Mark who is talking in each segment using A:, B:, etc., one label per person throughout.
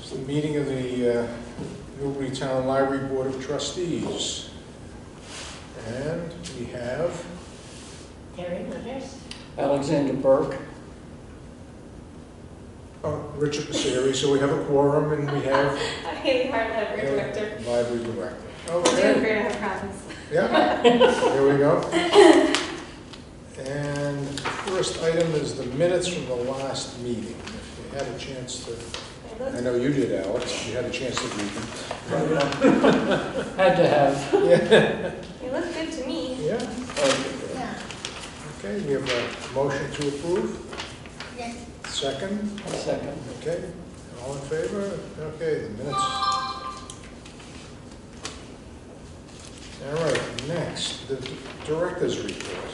A: It's the meeting of the Newbury Town Library Board of Trustees. And we have
B: Terry Livers.
C: Alexander Burke.
A: Richard Passeri, so we have a quorum, and we have
D: Haley Hart, Library Director.
A: Library Director.
D: We're doing
A: Okay.
D: great, I have promise.
A: Yeah, there we go. And the first item is the minutes from the last meeting. If you had a chance to, I know you did, Alex, you had a chance to read them.
C: Had to have.
A: Yeah.
D: It looks good to me.
A: Yeah,
B: Yeah.
A: okay, we have a motion to approve.
B: Yes.
A: Second,
C: A second.
A: okay, all in favor? Okay, the minutes. All right, next, the director's report.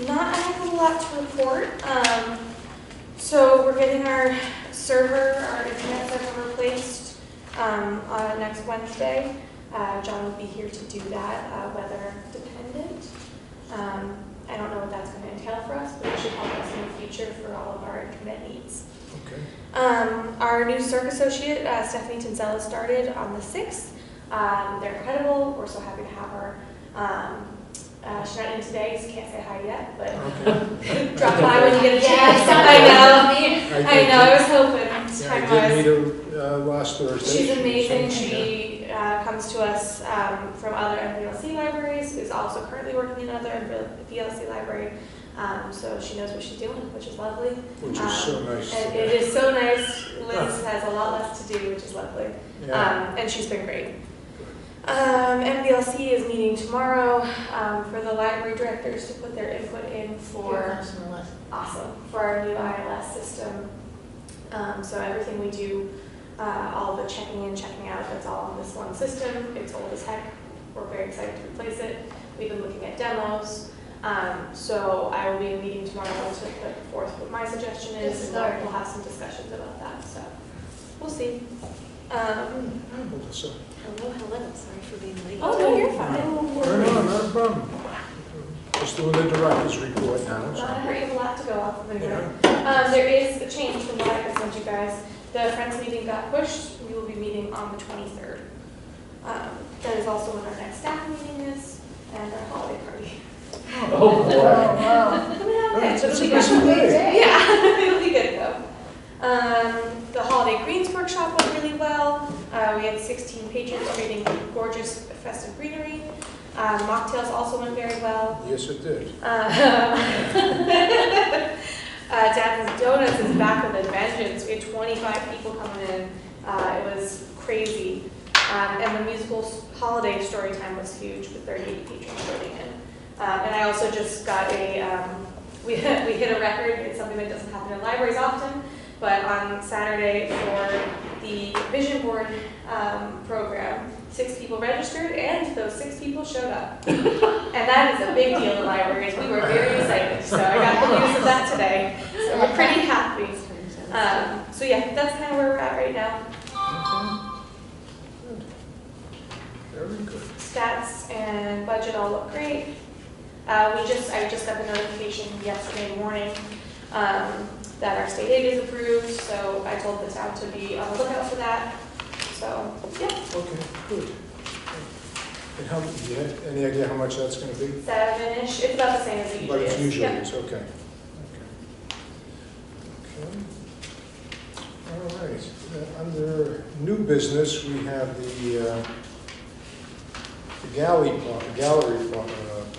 D: Not a heck of a lot to report. So we're getting our server, our internet server replaced on next Wednesday. John will be here to do that, weather dependent. I don't know what that's going to entail for us, but it should help us in the future for all of our internet needs.
A: Okay.
D: Our new circ associate, Stephanie Tinzella, started on the 6th. They're incredible. We're so happy to have her. She's not in today, so can't say hi yet, but
A: Okay.
D: drop by when you get a chance.
B: Yeah,
D: I know, I was hoping.
A: Yeah, I did meet her last Thursday.
D: She's amazing.
A: Yeah.
D: She comes to us from other MVLC libraries, is also currently working in another MVLC library. So she knows what she's doing, which is lovely.
A: Which is so nice.
D: And it is so nice. Liz has a lot left to do, which is lovely.
A: Yeah.
D: And she's been great. MVLC is meeting tomorrow for the library directors to put their input in for our new ILS system. So everything we do, all the checking in, checking out, that's all on this one system. It's old as heck. We're very excited to replace it. We've been looking at demos. So I will be in a meeting tomorrow to put forth what my suggestion is, and we'll have some discussions about that. So we'll see.
A: So,
B: Hello, sorry for being late.
D: Oh no, you're fine.
A: no, not a problem. Just doing the director's report now. So.
D: I have a lot to go off of anyway.
A: Yeah.
D: There is a change from what I sent you guys. The Friends meeting got pushed. We will be meeting on the 23rd. That is also when our next staff meeting is, and our holiday party.
C: Oh, boy.
D: Yeah,
A: That's
D: it'll
A: a
D: be
A: busy
D: good.
A: day.
D: Yeah, it'll be good though. The holiday greens workshop went really well. We had 16 patrons creating gorgeous festive greenery. Mocktails also went very well.
A: Yes, it did.
D: Dad's Donuts is back with a vengeance. We had 25 people coming in. It was crazy. And the musical holiday story time was huge with 38 patrons joining in. And I also just got we hit a record. It's something that doesn't happen in libraries often, but on Saturday for the vision board program, 6 people registered, and those 6 people showed up. And that is a big deal in libraries. We were very excited, so I got the news of that today. So we're pretty happy. So yeah, that's kind of where we're at right now.
A: Okay. Good. Very good.
D: Stats and budget all look great. I just got the notification yesterday morning that our state aid is approved, so I told the town to be on the lookout for that. So, yeah.
A: Okay, good. And how, do you have any idea how much that's going to be?
D: 7-ish. It's about the same as it
A: But
D: usually
A: it's
D: is.
A: usually
D: Yeah.
A: is, okay. Okay. All right. Under new business, we have the gallery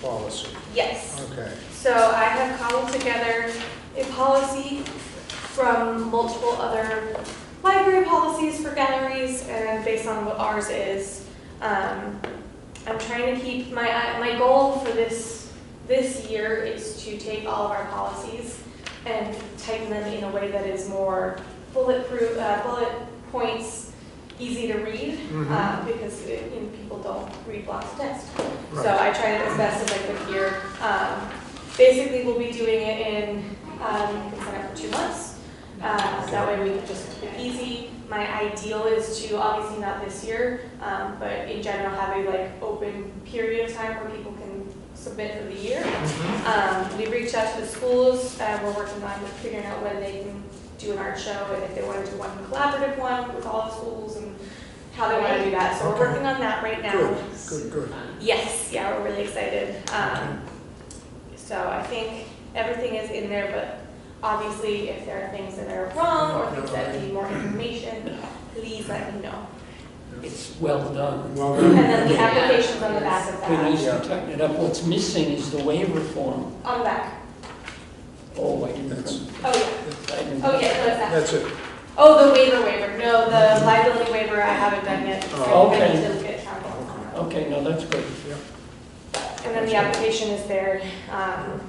A: policy.
D: Yes.
A: Okay.
D: So I have cobbled together a policy from multiple other library policies for galleries, and based on what ours is, I'm trying to keep my goal for this year is to take all of our policies and tighten them in a way that is more bullet points, easy to read, because people don't read blocks of text.
A: Right.
D: So I tried it as best as I could here. Basically, we'll be doing it in, you can sign up for 2 months. That way we can just keep it easy. My ideal is to, obviously not this year, but in general have a open period of time where people can submit for the year. We reached out to the schools, we're working on figuring out when they can do an art show, and if they want to do one collaborative one with all the schools and how they want to do that. So
A: Okay.
D: we're working on that right now.
A: Good.
D: Yes, yeah, we're really excited. So I think everything is in there, but obviously if there are things that are wrong or things that need more information, please let me know.
C: It's well done.
A: Well
D: And
A: done.
D: then the application's on the back of
C: Be
D: that.
C: nice to tighten it up. What's missing is the waiver form.
D: On the back.
C: Oh, I didn't.
A: That's-
D: Oh, yeah.
C: I didn't-
D: Oh, yeah, no, it's that.
A: That's it.
D: Oh, the waiver. No, the liability waiver I haven't done yet.
A: Oh,
D: I
C: okay.
D: need to get town hall on that.
C: Okay, no, that's good.
D: And then the application is there to
A: Yeah.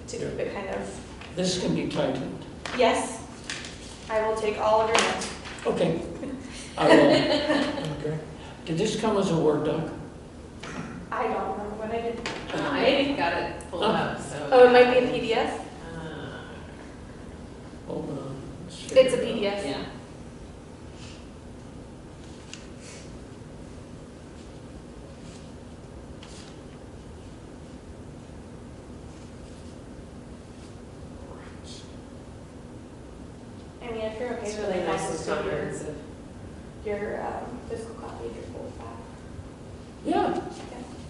D: keep it kind of,
C: This can be tightened.
D: yes, I will take all of your notes.
C: Okay. I will.
A: Okay.
C: Did this come as a Word doc?
D: I don't remember what I did.
E: I got it pulled up, so.
D: Oh, it might be a PDF?
C: Hold on. Let's figure
D: It's a
C: it out.
D: PDF.
E: Yeah.
D: I mean, if you're okay
E: It's
D: with
E: really
D: it,
E: nice
D: I'll
E: and
D: just do
E: comprehensive.
D: your physical copy of your full back.
C: Yeah,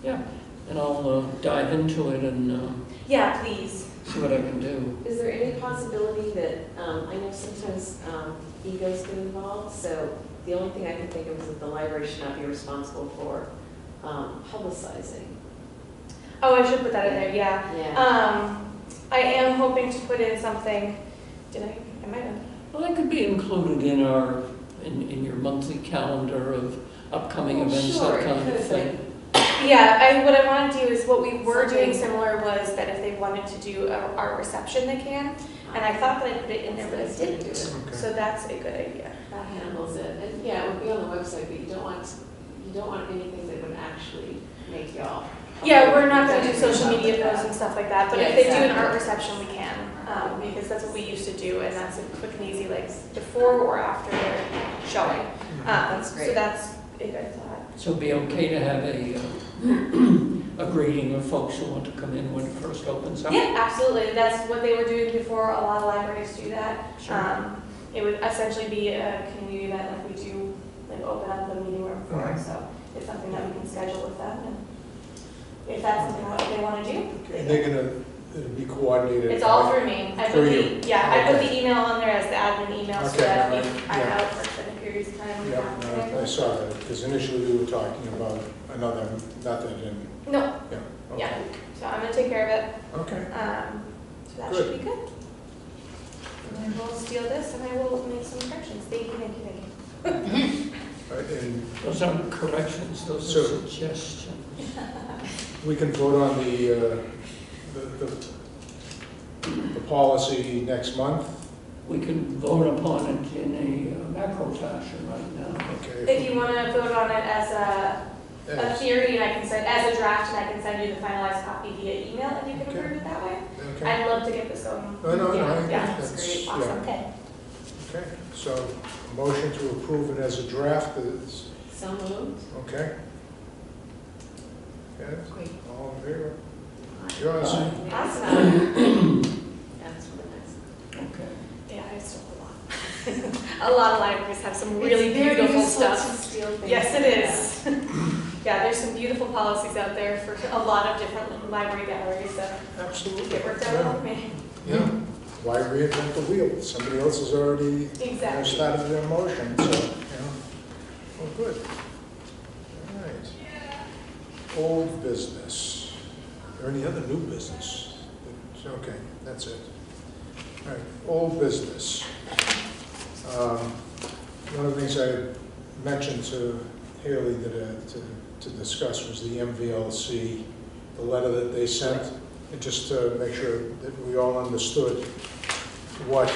C: yeah. And I'll dive into it and
D: Yeah, please.
C: see what I can do.
E: Is there any possibility that, I know sometimes egos get involved, so the only thing I can think of is that the library should not be responsible for publicizing.
D: Oh, I should put that in there, yeah.
E: Yeah.
D: I am hoping to put in something, I might have.
C: Well, that could be included in our, in your monthly calendar of upcoming events,
E: Sure,
C: that kind of
E: because
C: thing.
D: Yeah, what I want to do is, what we were doing
E: Something-
D: similar was that if they wanted to do our reception, they can. And I thought that I put it in there, but I didn't do it.
A: Okay.
D: So that's a good idea.
E: That handles it, and yeah, it would be on the website, but you don't want anything that would actually make y'all.
D: Yeah, we're not going to do social media posts and stuff like that, but
E: Yeah,
D: if they do an
E: exactly.
D: art reception, we can. Because that's what we used to do, and that's a quick and easy, like before or after their showing.
E: That's great.
D: So that's it, I thought.
C: So it'd be okay to have a greeting of folks who want to come in when it first opens up?
D: Yeah, absolutely. That's what they were doing before. A lot of libraries do that.
C: Sure.
D: It would essentially be a community event like we do, like open up the meeting room for.
A: Mhm.
D: So it's something that we can schedule with them. And if that's something that they want to do,
A: And they're gonna, it'll be coordinated.
D: it's all through me. I put
A: Through
D: the,
A: you.
D: yeah, I put
A: Okay.
D: the email on there as the admin email so
A: Okay,
D: that
A: all
D: if
A: right,
D: I'm
A: yeah.
D: out for certain periods of time. we
A: Yeah,
D: have
A: no, I
D: to-
A: saw that, because initially we were talking about another method and,
D: No,
A: yeah. okay.
D: yeah. So I'm going to take care of it.
A: Okay,
D: So that
A: Good.
D: should be good. And then we'll steal this and I will make some corrections. Thank you.
A: all right, and
C: Those aren't corrections, those
A: So-
C: are suggestions.
A: we can vote on the policy next month,
C: We can vote upon it in a macro fashion right now.
A: okay?
D: If you want to vote on it as a
A: Yes,
D: theory, and I can send, as a draft, and I can send you the finalized copy via email, and you can
A: Okay.
D: approve it that way.
A: okay.
D: I'd love to get this going.
A: No,
D: Yeah,
E: that's great.
A: yeah.
D: Awesome, okay.
A: Okay, so a motion to approve it as a draft is,
E: So moved.
A: okay? Okay,
E: Great.
A: all in favor? Yours?
C: Aye.
D: Awesome.
E: That's really nice.
C: Okay.
D: Yeah, I stole a lot. A lot of libraries have some really beautiful stuff. Yes, it is. Yeah, there's some beautiful policies out there for a lot of different library galleries, so
A: Absolutely.
D: get worked out with me.
A: Yeah, why reinvent the wheel? Somebody else has already
D: Exactly.
A: started their motion, so, well, good. All right. Old business. Or any other new business? Okay, that's it. All right, old business. One of the things I mentioned to Haley that, to discuss was the MVLC, the letter that they sent, and just to make sure that we all understood what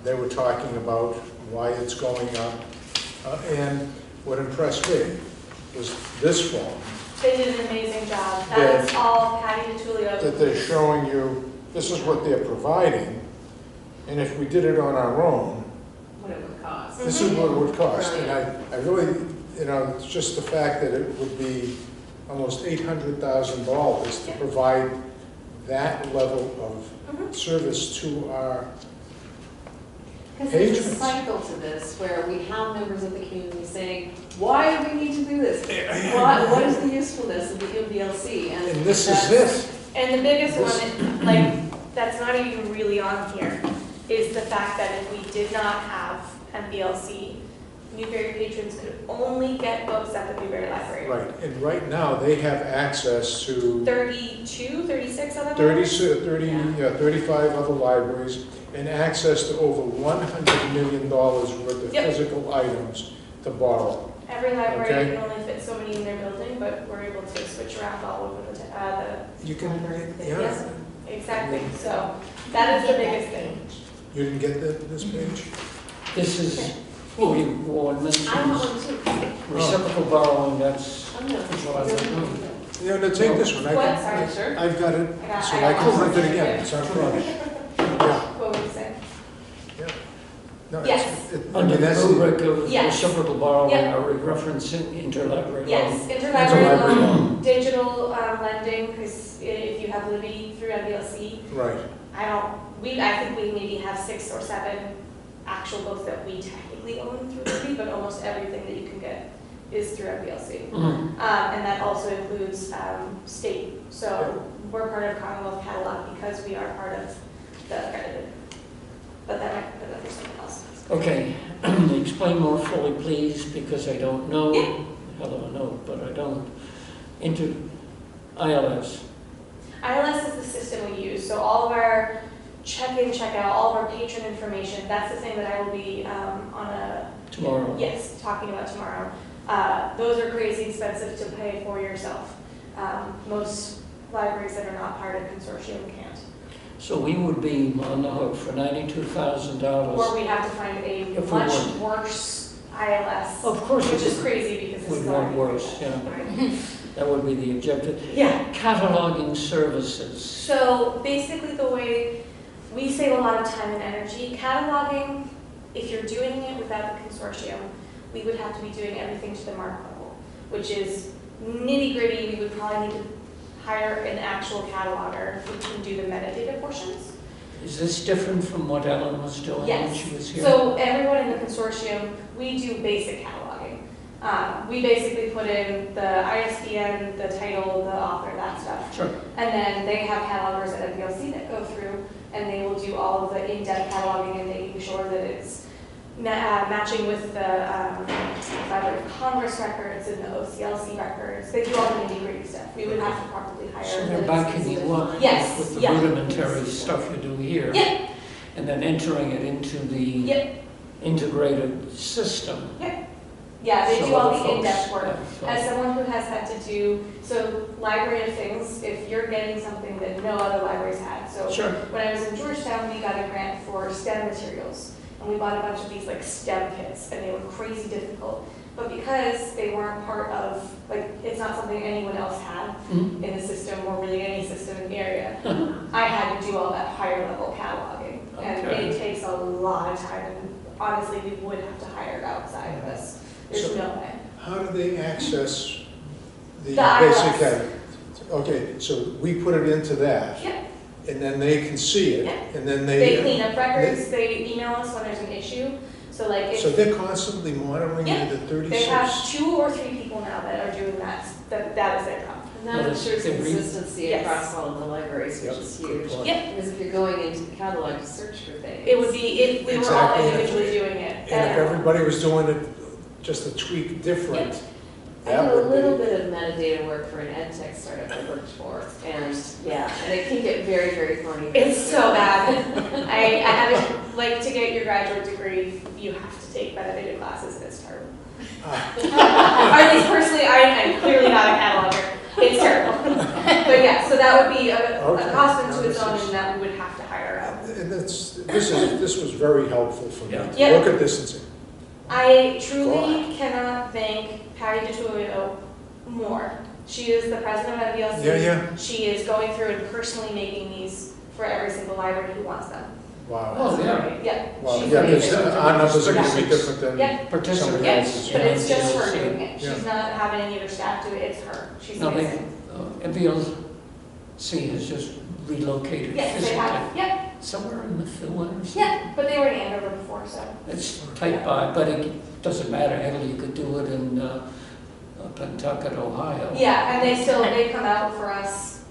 A: they were talking about, why it's going up. And what impressed me was this form,
D: They did an amazing job. That is all Patty DiTullio.
A: that they're showing you, this is what they're providing, and if we did it on our own,
E: What it would cost.
A: this is what it would cost. And I really, it's just the fact that it would be almost $800,000 to
D: Yeah.
A: provide that level of
D: Mhm.
A: service to our
E: Because there's a
A: patrons.
E: cycle to this where we have members of the community saying, why do we need to do this? What is the usefulness of the MVLC?
A: And this is
E: that's-
A: it.
D: And the biggest one, like, that's not even really on here, is the fact that if we did not have MBLC, Newberry patrons could only get books at the Newberry Library.
A: Right, and right now, they have access to
D: 32, 36 other
A: 30,
D: libraries?
A: 35 other libraries, and access to over $100 million worth of
D: Yep.
A: physical items to borrow.
D: Every library
A: Okay.
D: can only fit so many in their building, but we're able to switch around all over the
A: You can, yeah.
D: Yes. Exactly, so that is the biggest thing.
A: You didn't get this page?
C: This is, what you Warren mentioned,
E: I want one too.
C: reciprocal borrowing, that's,
E: I'm gonna.
C: That's what I was doing.
A: Yeah, no, take this one.
D: What? Sorry, sir.
A: I've got it,
D: I got-
A: so
D: I
A: I
D: got
A: can
D: one.
A: print it again, it's not a problem. Yeah,
D: What would you say?
A: no,
D: Yes.
A: I
C: under
A: mean,
C: the
A: that's,
C: rubric of
D: Yes.
C: reciprocal borrowing,
D: Yep.
C: are we referencing interlibrary loan?
D: Yes,
A: Interlibrary
D: interlibrary
A: loan.
D: loan, digital lending, because if you have Libby through MBLC,
A: right,
D: I think we maybe have 6 or 7 actual books that we technically own through Libby, but almost everything that you can get is through MBLC.
C: Mhm.
D: And that also includes state. So we're part of Commonwealth Catalog because we are part of the accredited. But that might be another something else.
C: Okay, explain more fully, please, because I don't know. Hell of a note, but I don't. Into ILS.
D: ILS is the system we use. So all of our check-in, check-out, all of our patron information, that's the thing that I will be on a
C: Tomorrow.
D: Yes, talking about tomorrow. Those are crazy expensive to pay for yourself. Most libraries that are not part of consortium can't.
C: So we would be on the hook for
D: Or
C: $92,000.
D: we have to find a
C: If we
D: much
C: would.
D: worse ILS,
C: Of course,
D: which
C: we
D: is crazy because
C: would
D: it's
C: want
D: not
C: worse, yeah. That would be the objective.
D: Yeah.
C: Cataloging services.
D: So basically the way we save a lot of time and energy, cataloging, if you're doing it without the consortium, we would have to be doing everything to the mark level, which is nitty gritty. We would probably need to hire an actual cataloger who can do the metadata portions.
C: Is this different from what Ellen was doing when
D: Yes.
C: she was here?
D: So everyone in the consortium, we do basic cataloging. We basically put in the ISBN, the title, the author, that stuff.
C: Sure.
D: And then they have catalogers at MBLC that go through, and they will do all of the in-depth cataloging and making sure that it's matching with the Library of Congress records and the OCLC records. They do all the nitty-gritty stuff. We would have to probably hire.
C: So they're
D: the
C: backing you up
D: Yes,
C: with the
D: yeah.
C: rudimentary stuff you do here.
D: Yep,
C: And then entering it into the
D: yep,
C: integrated system.
D: yeah, they
C: So
D: do all
C: other
D: the
C: folks,
D: in-depth work.
C: yeah, so-
D: As someone who has had to do, so Library of Things, if you're getting something that no other libraries had. So
C: Sure.
D: when I was in Georgetown, we got a grant for STEM materials. And we bought a bunch of these like STEM kits, and they were crazy difficult. But because they weren't part of, like, it's not something anyone else had
C: Mhm.
D: in the system, or really any system in the area, I had to do all that higher level cataloging. And
C: Okay.
D: it takes a lot of time, and honestly, we would have to hire outside of this. There's
A: So-
D: no way.
A: how do they access the
D: The ILS.
A: basic? Okay, so we put it into that,
D: Yep.
A: and then they can see it,
D: Yeah.
A: and then
D: They clean up records, they email us when there's an issue. So like
A: So
D: if
A: they're constantly monitoring
D: Yeah.
A: the
D: they have
A: 36?
D: 2 or 3 people now that are doing that is their job.
E: And that
C: Well,
E: ensures
C: they read-
E: consistency
D: Yes.
E: across all of the libraries, which
A: Yep,
E: is
A: good
E: huge.
A: point.
D: Yep.
E: Because if you're going into the catalog to search for things.
D: It would be, if we were all
A: Exactly.
D: individually doing it.
A: And if everybody was doing it just a tweak different,
E: I
A: that
E: do a
A: would
E: little
A: be...
E: bit of metadata work for an ed tech startup I worked for, and yeah, and it can get very, very thorny.
D: It's so bad. I haven't, like, to get your graduate degree, you have to take metadata classes, and it's terrible.
A: Ah,
D: Or at least personally, I'm clearly not a cataloger. It's terrible. But yeah, so that would be a
A: Okay.
D: cost into
A: Now
D: its
A: this
D: own,
A: is-
D: and that we would have to hire out.
A: And this was very helpful for me.
C: Yeah.
A: To
D: Yeah.
A: look at this and say,
D: I truly cannot thank Patty DeTullio more. She is the president of MBLC.
A: Yeah.
D: She is going through and personally making these for every single library who wants them.
A: wow.
C: Oh, yeah.
D: Yeah.
A: Wow,
D: she's
A: yeah,
D: amazing.
A: because our numbers are going to be different than
D: Yeah.
C: Participants.
A: somebody
D: Yeah,
A: else's.
D: but it's just her
C: Yeah.
D: doing it.
A: Yeah.
D: She's not having any other staff do it, it's her. She's
C: No, they,
D: amazing.
C: MBLC has just relocated
D: Yes, they
C: physically.
D: have, yep.
C: somewhere in Methuen or something?
D: Yeah, but they were in Andover before, so.
C: It's tight by, but it doesn't matter, hell, you could do it in Pentucket, Ohio.
D: Yeah, and they come out for us.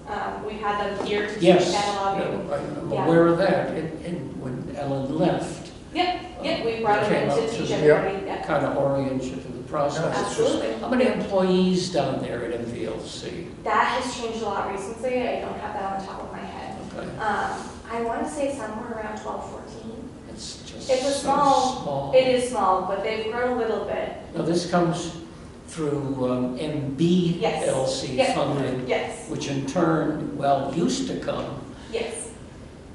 D: We've had them here to teach
C: Yes,
D: cataloging.
C: I'm
D: Yeah.
C: aware of that, and when Ellen left,
D: Yep, we brought them
C: came
D: in
C: up
D: to
C: to
D: teach
C: the-
D: everybody, yeah.
C: kind of orient you to the process.
A: Yeah.
D: Absolutely.
C: How many employees down there at MVLC?
D: That has changed a lot recently. I don't have that on the top of my head.
C: Okay,
D: I want to say somewhere around 12, 14.
C: it's just
D: It's a
C: so
D: small-
C: small.
D: It is small, but they've grown a little bit.
C: Now, this comes through
D: Yes.
C: MBLC
D: Yeah.
C: funding,
D: Yes,
C: which in turn, well, used to come.
D: yes.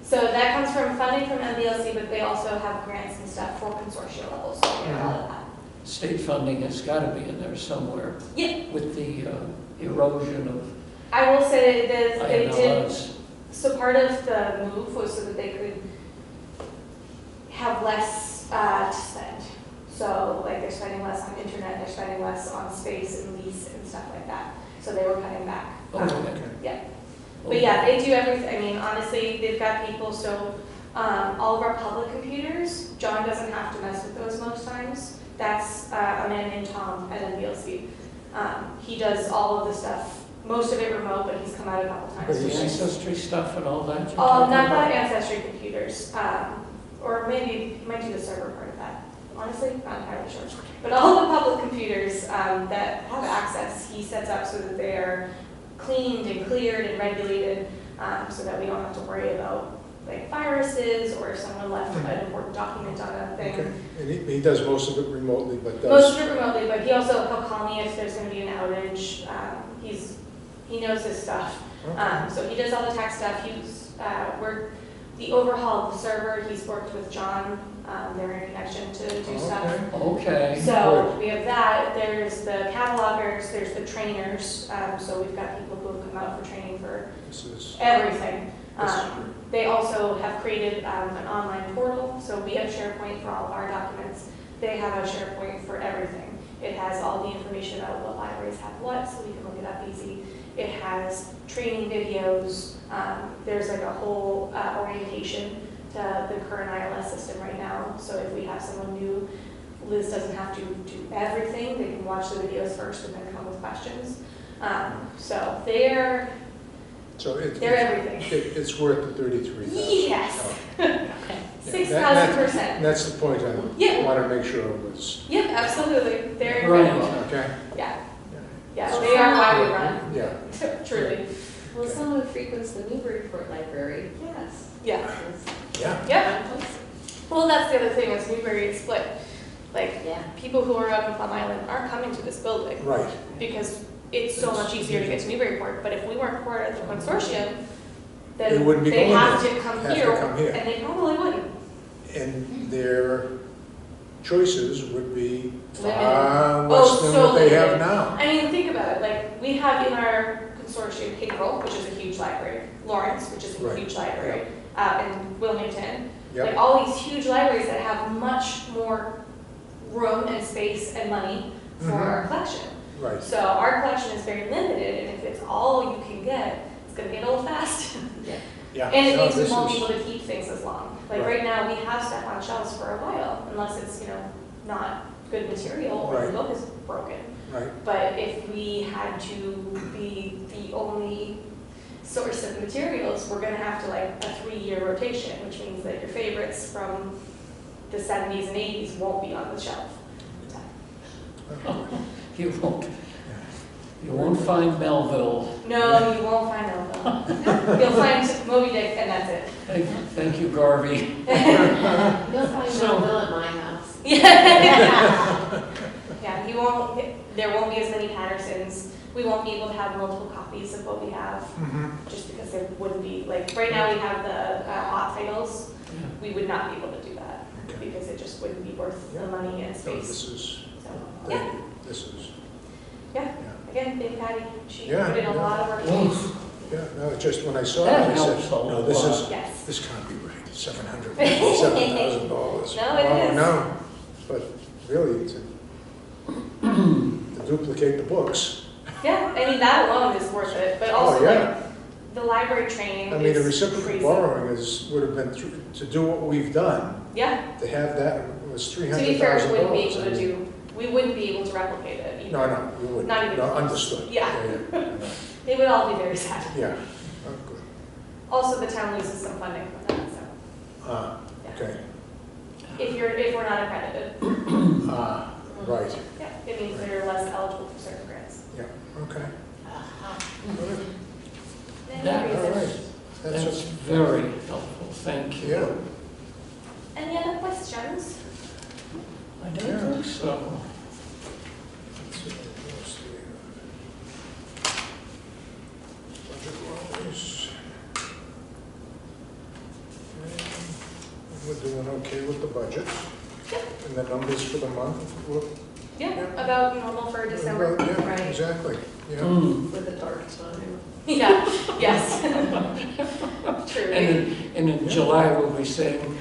D: So that comes from funding from MBLC, but they also have grants and stuff for consortia levels, so we get all of that.
C: State funding has got to be in there somewhere
D: Yeah,
C: with the erosion of
D: I will say that they did,
C: INLs.
D: so part of the move was so that they could have less to spend. So like they're spending less on internet, they're spending less on space and lease and stuff like that. So they were cutting back.
C: Okay.
D: Yeah. But yeah, they do everything. I mean, honestly, they've got people, so all of our public computers, John doesn't have to mess with those most times. That's a man named Tom at NBLC. He does all of the stuff, most of it remote, but he's come out a couple times.
C: The ancestry stuff and all that? you're
D: Oh,
C: talking
D: not
C: about?
D: the Ancestry computers, or maybe he might do the server part of that. Honestly, not entirely sure. But all the public computers that have access, he sets up so that they are cleaned and cleared and regulated, so that we don't have to worry about like viruses or if someone left an important document on a thing.
A: Okay, and he does most of it remotely, but does.
D: Most of it remotely, but he'll call me if there's going to be an outage. He knows his stuff.
A: Okay.
D: So he does all the tech stuff. The overhaul of the server, he's worked with John, they're in connection to do stuff.
C: Okay.
D: So we have that, there's the catalogers, there's the trainers, so we've got people who have come out for training for
A: This is,
D: everything.
A: this is
D: They also have created an online portal, so we have SharePoint for all of our documents. They have a SharePoint for everything. It has all the information about what libraries have what, so we can look it up easy. It has training videos. There's like a whole orientation to the current ILS system right now. So if we have someone new, Liz doesn't have to do everything. They can watch the videos first and then come with questions. So they're everything.
A: It's worth the $33,000.
D: Yes.
A: Yeah,
D: 6,000%.
A: And that's the point I
D: Yeah.
A: wanted to make sure it was.
D: Yep, absolutely. They're
C: Right.
D: incredible.
A: Okay?
D: Yeah. Yeah, they are why we run.
A: Yeah.
D: Truly.
E: Well, someone who frequents the Newburyport Library, yes.
D: Yeah.
A: Yeah.
D: Yep. Well, that's the other thing is Newbury is split. Like,
E: Yeah.
D: people who are out on Plum Island aren't coming to this building
A: Right.
D: because it's so much easier to get to Newburyport. But if we weren't part of the consortium,
A: They
D: then
A: wouldn't be
D: they
A: going
D: have
A: there.
D: to come
A: Have to
D: here,
A: come here.
D: and they probably wouldn't.
A: And their choices would be
D: Limited.
A: far
D: Oh,
A: less than
D: so
A: what they have
D: limited.
A: now.
D: I mean, think about it. Like, we have in our consortium Haverhill, which is a huge library, Lawrence, which is a
A: Right.
D: huge library, and Wilmington. Like
A: Yep.
D: all these huge libraries that have much more room and space and money for
A: Mhm.
D: our collection.
A: Right.
D: So our collection is very limited, and if it's all you can get, it's gonna get old fast.
A: Yeah.
D: And it
A: No,
D: means we
A: this
D: won't be
A: is-
D: able to keep things as long. Like
A: Right.
D: right now, we have stuff on shelves for a while, unless it's, not good material or the
A: Right.
D: book is broken.
A: Right.
D: But if we had to be the only source of materials, we're gonna have to like a 3-year rotation, which means that your favorites from the 70s and 80s won't be on the shelf.
C: You won't find Melville.
D: No, you won't find Elmo. You'll find Moby Dick and that's it.
C: Thank you, Garvey.
E: You'll find
C: So-
E: Melville at my house.
D: Yeah, there won't be as many Pattersons. We won't be able to have multiple copies of what we have,
A: Mhm.
D: just because there wouldn't be, like, right now we have the hot titles. We would not be able to do that,
A: Okay.
D: because it just wouldn't be worth the
A: Yeah.
D: money and
A: No,
D: space.
A: this is,
D: So,
A: thank
D: yeah,
A: you. This is,
D: yeah, again, Big Patty, she
A: Yeah,
D: put in a
A: yeah.
D: lot of work.
A: yeah, no, just when I saw
C: That
A: it, I
C: helps
A: said,
C: a
A: no, this
C: lot.
A: is,
D: Yes.
A: this can't be right. $757,000.
D: No, it
A: Oh,
D: is.
A: no, but really, to duplicate the books.
D: Yeah, I mean, that alone is worth it, but
A: Oh,
D: also,
A: yeah.
D: like, The library training
A: I mean, a
D: is
A: reciprocal
D: crazy.
A: borrowing would have been, to do what we've done,
D: Yeah,
A: to have that was
D: to be fair,
A: $300,000.
D: we wouldn't be able to we wouldn't be able to replicate it either.
A: No, we wouldn't.
D: Not even
A: No,
D: close.
A: understood.
D: Yeah.
A: Yeah.
D: They would all be very sad.
A: Yeah, oh, good.
D: Also, the town loses some funding from that, so,
A: Ah, okay.
D: if we're not accredited.
A: Ah, right,
D: Yeah, it means they're less eligible for certain grants.
A: yeah, okay. Good.
D: Any
C: That-
A: All
D: reason?
A: right. That's
C: That's
A: it.
C: very helpful, thank you.
A: Yeah.
D: Any other questions?
C: I don't think so.
A: Let's see, what's the budget-wise? We're doing okay with the budget. And the numbers for the month look.
D: Yeah, about normal for December.
A: Yeah,
B: Right.
A: exactly, yeah.
E: With the dark time.
D: Yeah, yes. True.
C: And in July, we'll be saying,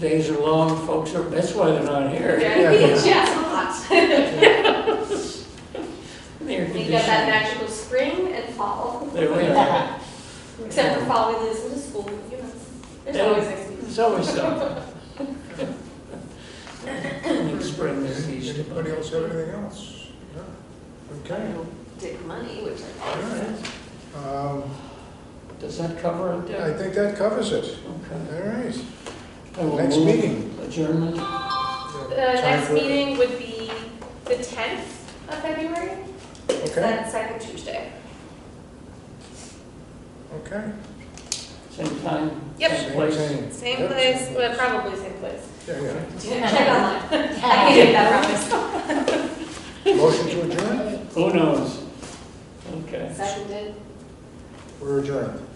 C: days are long, folks are, that's why they're not here.
D: Yeah,
A: Yeah.
D: it's just hot.
C: The air
D: You got that
C: conditioning.
D: magical spring and fall.
C: There we are.
D: Except for fall, we lose into school, you know. There's
C: Yeah.
D: always next week.
C: There's always something. In spring, there's Easter.
A: Anybody else have anything else? No? Okay.
E: Dick money, which I.
A: All right.
C: Does that cover it,
A: I
C: Deb?
A: think that covers it.
C: Okay.
A: All right.
C: I will
A: Next
C: move
A: meeting.
C: Adjournment.
D: The
A: Time
D: next
A: for-
D: meeting would be the 10th of February. It's
A: Okay.
D: that second Tuesday.
A: Okay.
C: Same time?
D: Yep.
C: Same place?
D: Same
A: Yep,
D: place,
A: same
D: but probably same place.
A: Yeah,
D: Check online. I can't make that promise.
A: yeah. Motion to adjourn?
C: Who knows? Okay.
E: Seconded.
A: We're adjourned.